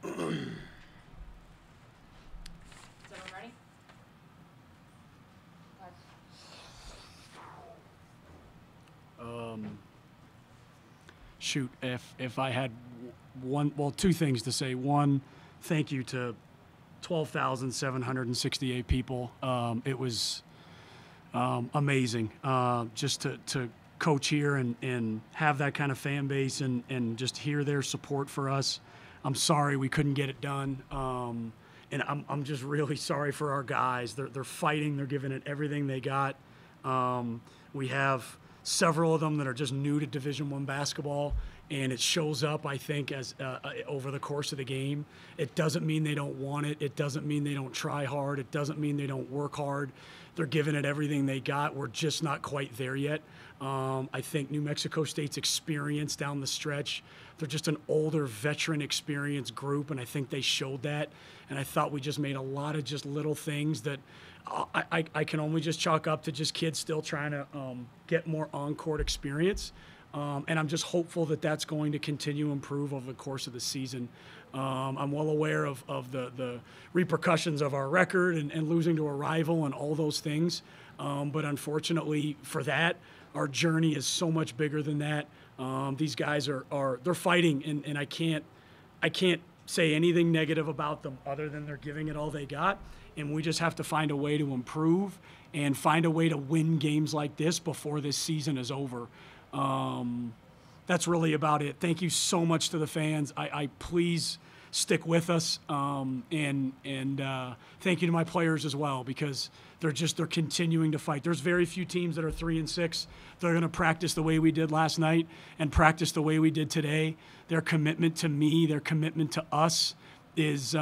Is everyone ready? Shoot, if I had two things to say. One, thank you to 12,768 people. It was amazing just to coach here and have that kind of fan base and just hear their support for us. I'm sorry we couldn't get it done. And I'm just really sorry for our guys. They're fighting. They're giving it everything they got. We have several of them that are just new to Division I basketball, and it shows up, I think, as over the course of the game. It doesn't mean they don't want it. It doesn't mean they don't try hard. It doesn't mean they don't work hard. They're giving it everything they got. We're just not quite there yet. I think New Mexico State's experience down the stretch, they're just an older, veteran experience group, and I think they showed that. And I thought we just made a lot of just little things that I can only just chalk up to just kids still trying to get more on-court experience. And I'm just hopeful that that's going to continue to improve over the course of the season. I'm well aware of the repercussions of our record and losing to a rival and all those things. But unfortunately for that, our journey is so much bigger than that. These guys they're fighting, and I can't say anything negative about them other than they're giving it all they got. And we just have to find a way to improve and find a way to win games like this before this season is over. That's really about it. Thank you so much to the fans. I please stick with us, and thank you to my players as well, because they're continuing to fight. There's very few teams that are 3-6. They're going to practice the way we did last night and practice the way we did today. Their commitment to me, their commitment to us is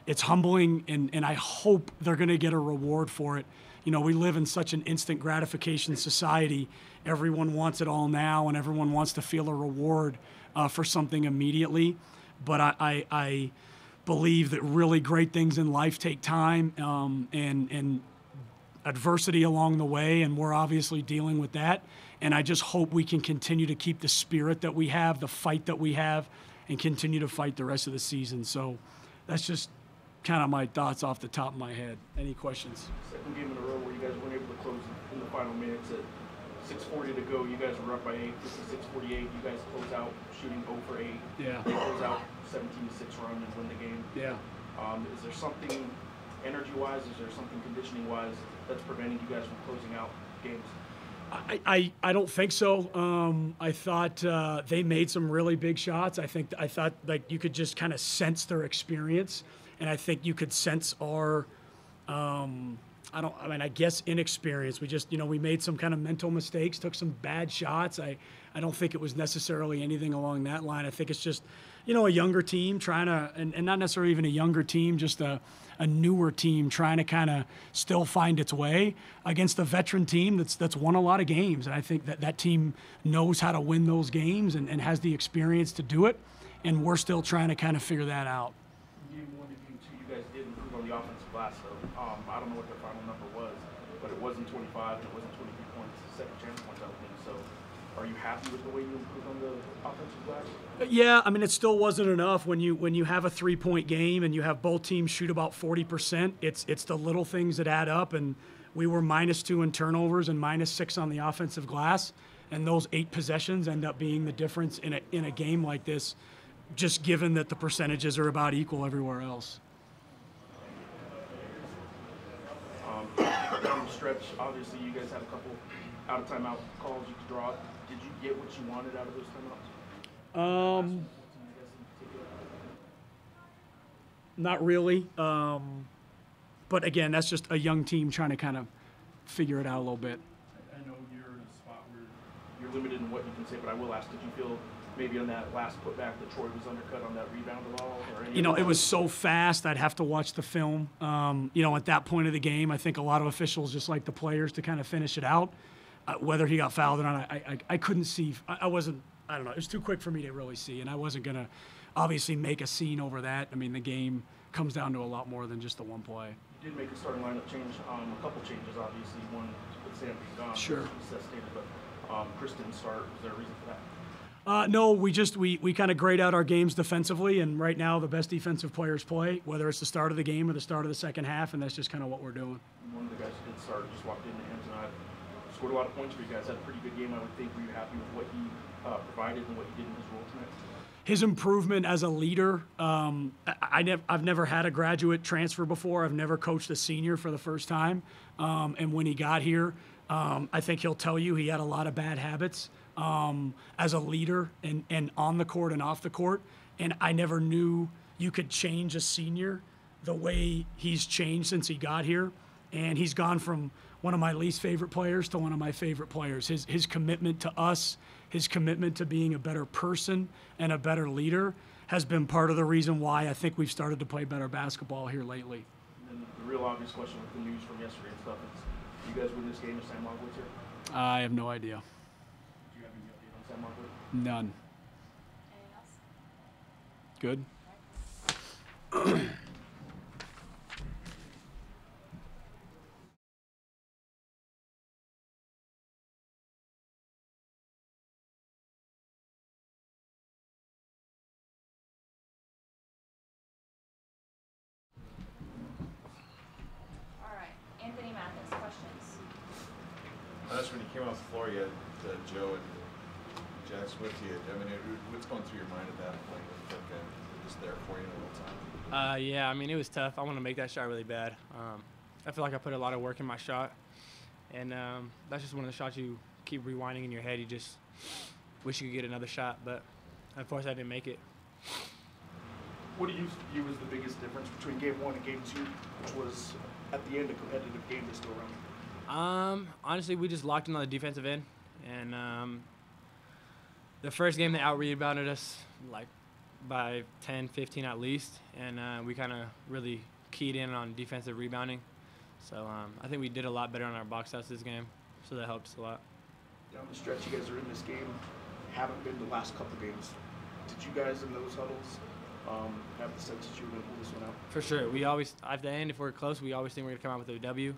it's humbling, and I hope they're going to get a reward for it. You know, we live in such an instant gratification society. Everyone wants it all now, and everyone wants to feel a reward for something immediately. But I believe that really great things in life take time and adversity along the way, and we're obviously dealing with that. And I just hope we can continue to keep the spirit that we have, the fight that we have, and continue to fight the rest of the season. So that's just kind of my thoughts off the top of my head. Any questions? Second game in a row where you guys weren't able to close in the final minutes at 6:40 to go. You guys were up by 8. This is 6:48. You guys close out shooting 0 for 8. Yeah. They close out 17-6 run and win the game. Yeah. Is there something energy-wise? Is there something conditioning-wise that's preventing you guys from closing out games? I don't think so. I thought they made some really big shots. I thought like you could just kind of sense their experience, and I think you could sense our I guess inexperience. We made some kind of mental mistakes, took some bad shots. I don't think it was necessarily anything along that line. I think it's just, a younger team trying to, and not necessarily even a younger team, just a newer team trying to kind of still find its way against a veteran team that's won a lot of games. And I think that team knows how to win those games and has the experience to do it. And we're still trying to kind of figure that out. Game 1 and game 2, you guys did improve on the offensive glass, though. I don't know what their final number was, but it wasn't 25 and it wasn't 23 points, second chance points, I think. So are you happy with the way you improved on the offensive glass? Yeah, it still wasn't enough when you have a 3-point game and you have both teams shoot about 40%. It's the little things that add up, and we were -2 in turnovers and -6 on the offensive glass, and those 8 possessions end up being the difference in a game like this, just given that the percentages are about equal everywhere else. Down the stretch, obviously you guys had a couple out-of-timeout calls you could draw. Did you get what you wanted out of those timeouts? Not really. But again, that's just a young team trying to kind of figure it out a little bit. I know you're in a spot where you're limited in what you can say, but I will ask, did you feel maybe on that last putback that Troy was undercut on that rebound at all? Or it was so fast, I'd have to watch the film. At that point of the game, I think a lot of officials just like the players to kind of finish it out. Whether he got fouled or not, I couldn't see. I don't know. It was too quick for me to really see, and I wasn't going to obviously make a scene over that. The game comes down to a lot more than just the one play. You did make a starting lineup change, a couple changes, obviously. One with Sam being gone, sure, but Kristen start. Was there a reason for that? No, we kind of grade out our games defensively, and right now the best defensive players play, whether it's the start of the game or the start of the second half, and that's just kind of what we're doing. One of the guys who did start just walked in, and scored a lot of points for you guys. Had a pretty good game, I would think. Were you happy with what he provided and what he did in his role tonight? His improvement as a leader. I've never had a graduate transfer before. I've never coached a senior for the first time, and when he got here, I think he'll tell you he had a lot of bad habits. As a leader and on the court and off the court. And I never knew you could change a senior the way he's changed since he got here. And he's gone from one of my least favorite players to one of my favorite players. His commitment to us, his commitment to being a better person and a better leader has been part of the reason why I think we've started to play better basketball here lately. And then the real obvious question with the news from yesterday and stuff is, you guys win this game if Sam Lockwood's here? I have no idea. None. Anything else? Good. All right. Anthony Mathis, questions? I noticed when you came off the floor, you had Joe and Jack's with you. I mean, what's going through your mind at that point? Like, just there for you the whole time? Yeah, I mean, it was tough. I want to make that shot really bad. I feel like I put a lot of work in my shot, and that's just one of the shots you keep rewinding in your head. You just wish you could get another shot, but unfortunately, I didn't make it. What do you view as the biggest difference between game 1 and game 2, which was at the end a competitive game this go around? Honestly, we just locked in on the defensive end, and the first game they out-rebounded us like by 10, 15 at least, and we kind of really keyed in on defensive rebounding. So I think we did a lot better on our box outs this game, so that helped us a lot. Down the stretch, you guys are in this game, haven't been the last couple games. Did you guys in those huddles have the sense that you were going to pull this one out? For sure. We always, at the end, if we're close, we always think we're going to come out with a W.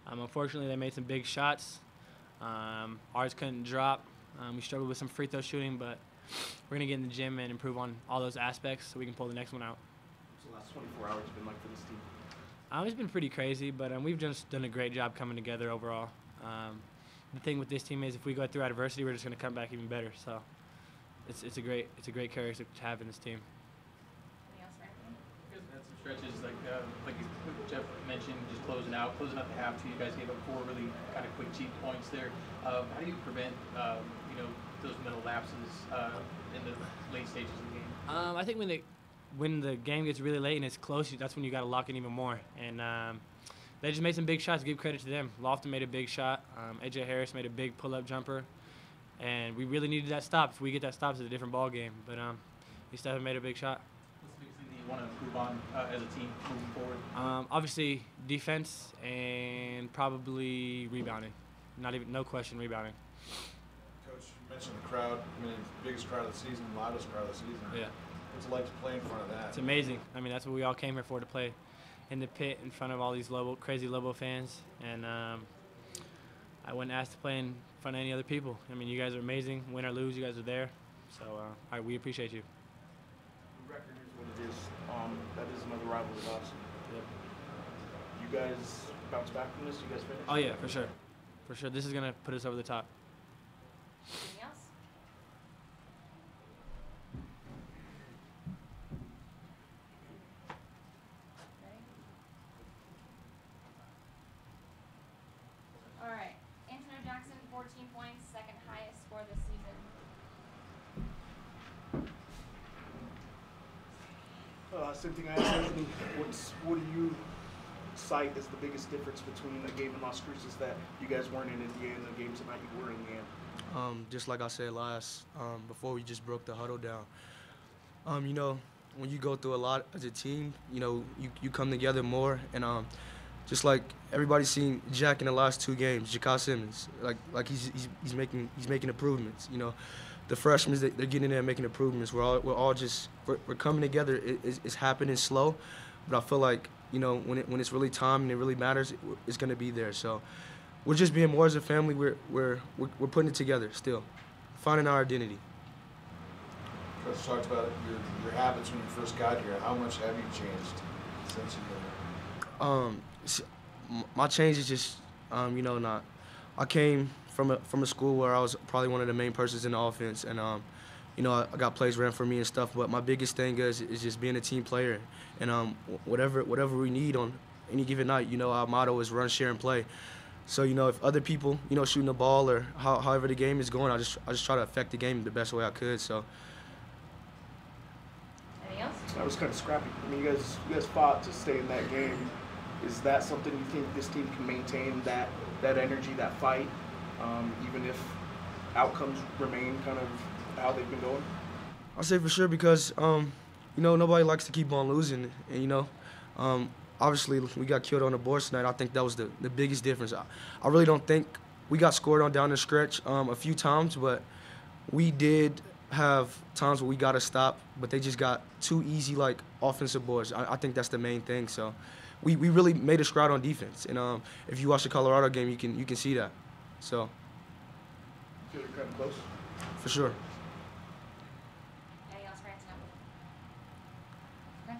Unfortunately, they made some big shots. Ours couldn't drop. We struggled with some free throw shooting, but we're going to get in the gym and improve on all those aspects so we can pull the next one out. What's the last 24 hours been like for this team? It's been pretty crazy, but we've just done a great job coming together overall. The thing with this team is if we go through adversity, we're just going to come back even better. So it's a great character to have in this team. Anything else for Anthony? You guys had some stretches like Jeff mentioned, just closing out the half two. You guys gave up 4 really kind of quick, cheap points there. How do you prevent those mental lapses in the late stages of the game? I think when the game gets really late and it's close, that's when you got to lock in even more. And they just made some big shots. Give credit to them. Lofton made a big shot. AJ Harris made a big pull-up jumper, and we really needed that stop. If we get that stop, it's a different ball game. But he still made a big shot. What's the biggest thing that you want to improve on as a team moving forward? Obviously defense and probably rebounding. No question, rebounding. Coach, you mentioned the crowd. I mean, it's the biggest crowd of the season, loudest crowd of the season. Yeah. What's it like to play in front of that? It's amazing. I mean, that's what we all came here for, to play in the pit in front of all these crazy Lobo fans. And I wouldn't ask to play in front of any other people. I mean, you guys are amazing. Win or lose, you guys are there. So we appreciate you. The record is what it is. That is another rival of us. Yep. You guys bounce back from this? You guys finish? Oh, yeah, for sure. For sure. This is going to put us over the top. Anything else? Ready? All right. Antonio Jackson, 14 points, second highest score this season. Same thing I asked Anthony. What do you cite as the biggest difference between the game in Las Cruces that you guys weren't in Indiana and the game tonight you were in Indiana? Just like I said before we just broke the huddle down. When you go through a lot as a team, you come together more. And just like everybody's seen Jack in the last 2 games, Jakai Simmons, like he's making improvements. The freshmen, they're getting in there and making improvements. We're coming together. It's happening slow, but I feel like when it's really time and it really matters, it's going to be there. So we're just being more as a family. We're putting it together still, finding our identity. Coach talked about your habits when you first got here. How much have you changed since you've been here? My change is just, you know, not. I came from a school where I was probably one of the main persons in the offense, and you know, I got plays ran for me and stuff. But my biggest thing is just being a team player, and whatever we need on any given night, you know, our motto is run, share, and play. So, you know, if other people, you know, shooting the ball or however the game is going, I just try to affect the game the best way I could. So. Anything else? That was kind of scrappy. I mean, you guys fought to stay in that game. Is that something you think this team can maintain, that energy, that fight, even if outcomes remain kind of how they've been going? I'll say for sure because, you know, nobody likes to keep on losing. And, you know, obviously we got killed on the boards tonight. I think that was the biggest difference. I really don't think we got scored on down the stretch a few times, but we did have times where we got to stop, but they just got too easy, like, offensive boards. I think that's the main thing. So we really made a stride on defense. And if you watch the Colorado game, you can see that. So. You feel you're kind of close? For sure. Anything else for Antonio? Okay.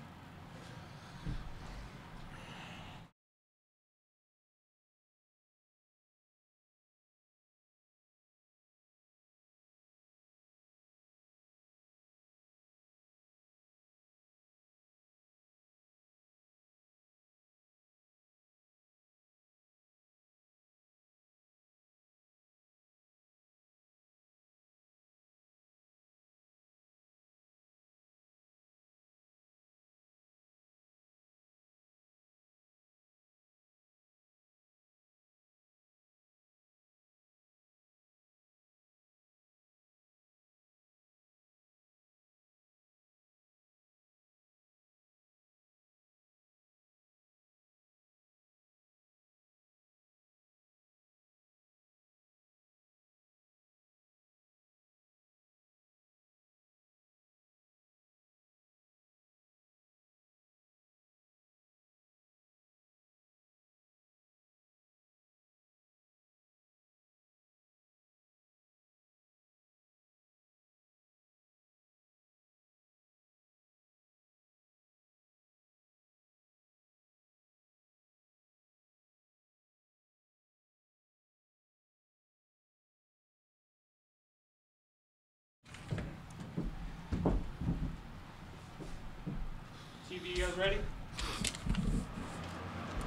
TV, you guys ready?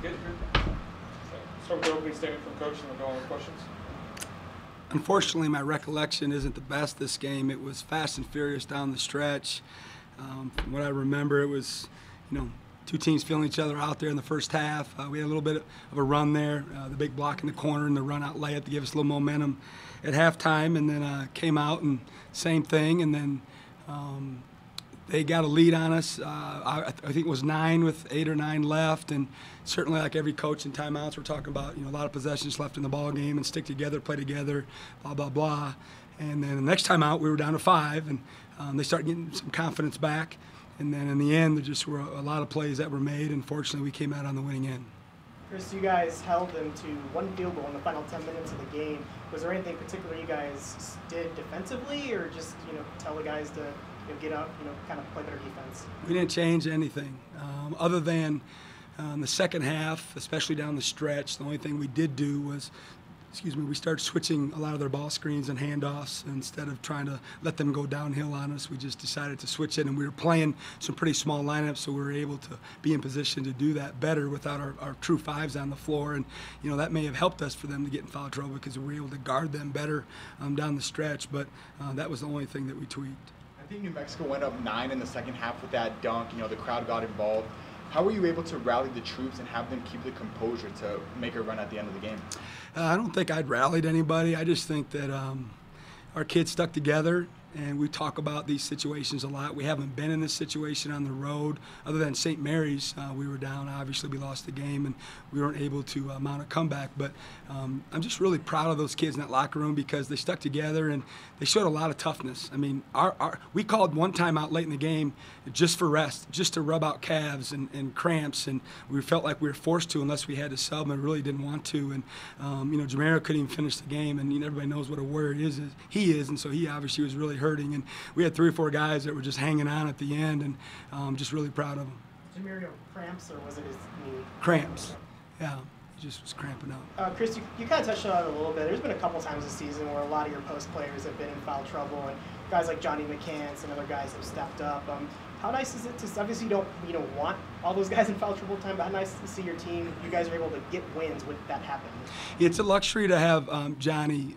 Good. Start with the opening statement from Coach, and we'll go on with questions. Unfortunately, my recollection isn't the best this game. It was fast and furious down the stretch. From what I remember, it was, you know, two teams feeling each other out there in the first half. We had a little bit of a run there, the big block in the corner and the run-out layup to give us a little momentum at halftime, and then came out and same thing, and then they got a lead on us. I think it was 9 with 8 or 9 left, and certainly, like every coach in timeouts, we're talking about, you know, a lot of possessions left in the ball game and stick together, play together, blah blah blah. And then the next time out, we were down to 5, and they started getting some confidence back. And then in the end, there just were a lot of plays that were made, and fortunately, we came out on the winning end. Chris, you guys held them to 1 field goal in the final 10 minutes of the game. Was there anything particular you guys did defensively, or just, you know, tell the guys to, you know, get up, you know, kind of play better defense? We didn't change anything other than the second half, especially down the stretch. The only thing we did do was, we started switching a lot of their ball screens and handoffs. Instead of trying to let them go downhill on us, we just decided to switch it, and we were playing some pretty small lineups, so we were able to be in position to do that better without our true 5s on the floor. And, you know, that may have helped us for them to get in foul trouble because we were able to guard them better down the stretch, but that was the only thing that we tweaked. I think New Mexico went up 9 in the second half with that dunk. You know, the crowd got involved. How were you able to rally the troops and have them keep the composure to make a run at the end of the game? I don't think I'd rallied anybody. I just think that our kids stuck together, and we talk about these situations a lot. We haven't been in this situation on the road other than St. Mary's. We were down. Obviously, we lost the game, and we weren't able to mount a comeback. But I'm just really proud of those kids in that locker room because they stuck together, and they showed a lot of toughness. I mean, we called one timeout late in the game just for rest, just to rub out calves and cramps, and we felt like we were forced to unless we had to sub, and really didn't want to. And, you know, Jamero couldn't even finish the game, and, you know, everybody knows what a warrior he is, and so he obviously was really hurt. hurting. And we had 3 or 4 guys that were just hanging on at the end, and just really proud of them. Jamirio, cramps or was it his knee? Cramps. Yeah, he just was cramping up. Chris, you kind of touched on it a little bit. There's been a couple times this season where a lot of your post players have been in foul trouble, and guys like Johnny McCants and other guys have stepped up. How nice is it to, obviously you don't want all those guys in foul trouble time, but how nice to see your team, you guys are able to get wins with that happen? It's a luxury to have Johnny.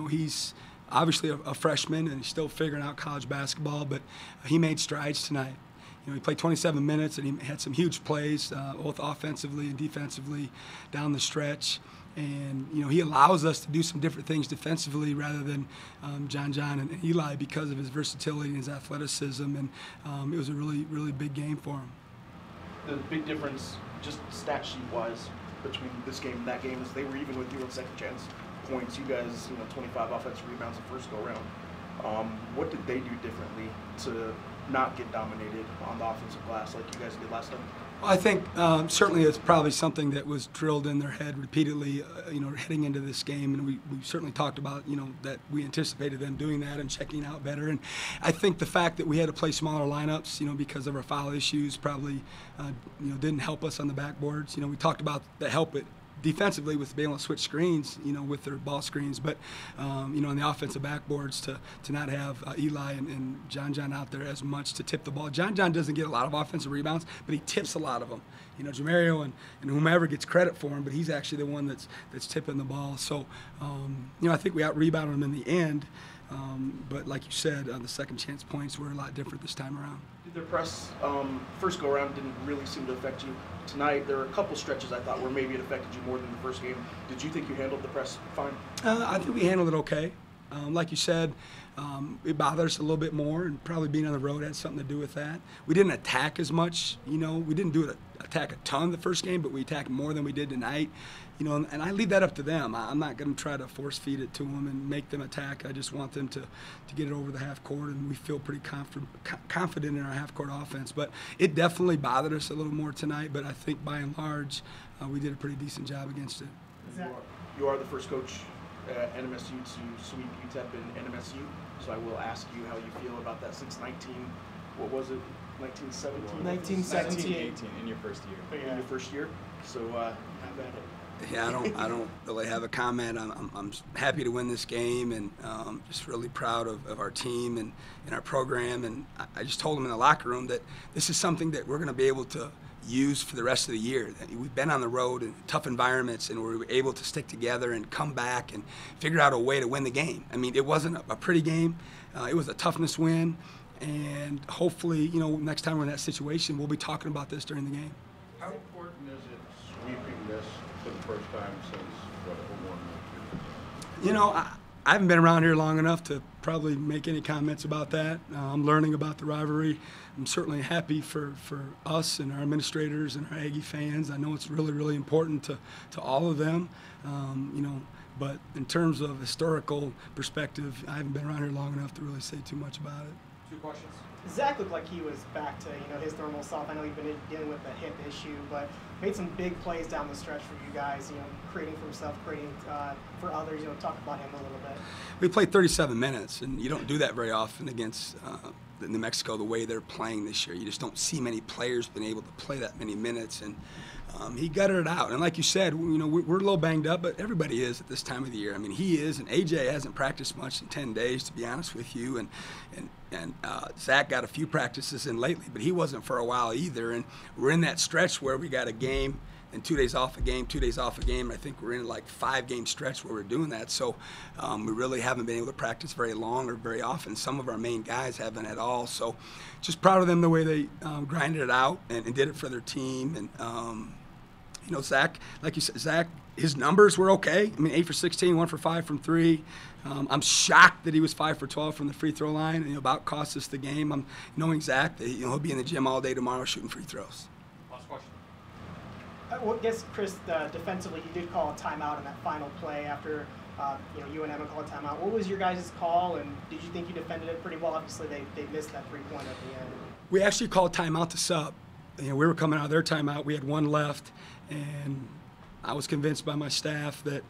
He's obviously a freshman and he's still figuring out college basketball, but he made strides tonight. He played 27 minutes and he had some huge plays, both offensively and defensively down the stretch. And he allows us to do some different things defensively rather than John and Eli because of his versatility and his athleticism. And it was a really, really big game for him. The big difference, just stat sheet-wise, between this game and that game is they were even with you on second chance points. You guys, 25 offensive rebounds the first go-around. What did they do differently to not get dominated on the offensive glass like you guys did last time? Well, I think certainly it's probably something that was drilled in their head repeatedly, heading into this game, and we certainly talked about, that we anticipated them doing that and checking out better. And I think the fact that we had to play smaller lineups, because of our foul issues, probably, didn't help us on the backboards. We talked about the help it defensively with being able to switch screens, with their ball screens, but on the offensive backboards to not have Eli and John out there as much to tip the ball. John doesn't get a lot of offensive rebounds, but he tips a lot of them. Jamirio and whomever gets credit for him, but he's actually the one that's tipping the ball. So I think we out-rebounded him in the end. But like you said, the second chance points were a lot different this time around. Did their press first go-around didn't really seem to affect you? Tonight, there were a couple stretches I thought where maybe it affected you more than the first game. Did you think you handled the press fine? I think we handled it okay. Like you said, it bothered us a little bit more, and probably being on the road had something to do with that. We didn't attack as much, we didn't attack a ton the first game, but we attacked more than we did tonight. And I leave that up to them. I'm not going to try to force feed it to them and make them attack. I just want them to get it over the half court, and we feel pretty confident in our half court offense. But it definitely bothered us a little more tonight, but I think by and large, we did a pretty decent job against it. You are the first coach at NMSU to sweep UTEP and NMSU, so I will ask you how you feel about that since 1917? 1918 in your first year. In your first year, so have at it. Yeah, I don't really have a comment. I'm happy to win this game, and just really proud of our team and our program. And I just told them in the locker room that this is something that we're going to be able to use for the rest of the year. We've been on the road in tough environments, and we were able to stick together and come back and figure out a way to win the game. I mean, it wasn't a pretty game. It was a toughness win, and hopefully, next time we're in that situation, we'll be talking about this during the game. How important is it sweeping this for the first time since, what, 01? I haven't been around here long enough to probably make any comments about that. I'm learning about the rivalry. I'm certainly happy for us and our administrators and our Aggie fans. I know it's really, really important to all of them, but in terms of historical perspective, I haven't been around here long enough to really say too much about it. 2 questions. Zach looked like he was back to his normal self. I know he's been dealing with the hip issue, but made some big plays down the stretch for you guys. Creating for himself, creating for others. Talk about him a little bit. We played 37 minutes, and you don't do that very often against New Mexico the way they're playing this year. You just don't see many players being able to play that many minutes, and he gutted it out. And like you said, we're a little banged up, but everybody is at this time of the year. I mean, he is, and AJ hasn't practiced much in 10 days, to be honest with you, and Zach got a few practices in lately, but he wasn't for a while either. And we're in that stretch where we got a game and 2 days off a game, 2 days off a game. I think we're in like 5-game stretch where we're doing that. So we really haven't been able to practice very long or very often. Some of our main guys haven't at all. So just proud of them the way they grinded it out and did it for their team. And Zach, like you said, his numbers were okay. I mean, 8 for 16, 1 for 5 from 3. I'm shocked that he was 5 for 12 from the free throw line, and about cost us the game. I'm knowing Zach that he'll be in the gym all day tomorrow shooting free throws. Last question. I guess, Chris, defensively, you did call a timeout in that final play after you and Emma called a timeout. What was your guys' call, and did you think you defended it pretty well? Obviously, they missed that 3-pointer at the end. We actually called timeout to sub. We were coming out of their timeout. We had 1 left, and I was convinced by my staff that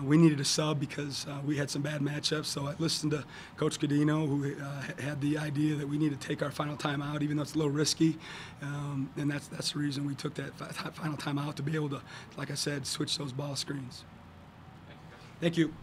we needed a sub because we had some bad matchups. So I listened to Coach Godino, who had the idea that we need to take our final time out, even though it's a little risky. And that's the reason we took that final time out, to be able to, like I said, switch those ball screens. Thank you.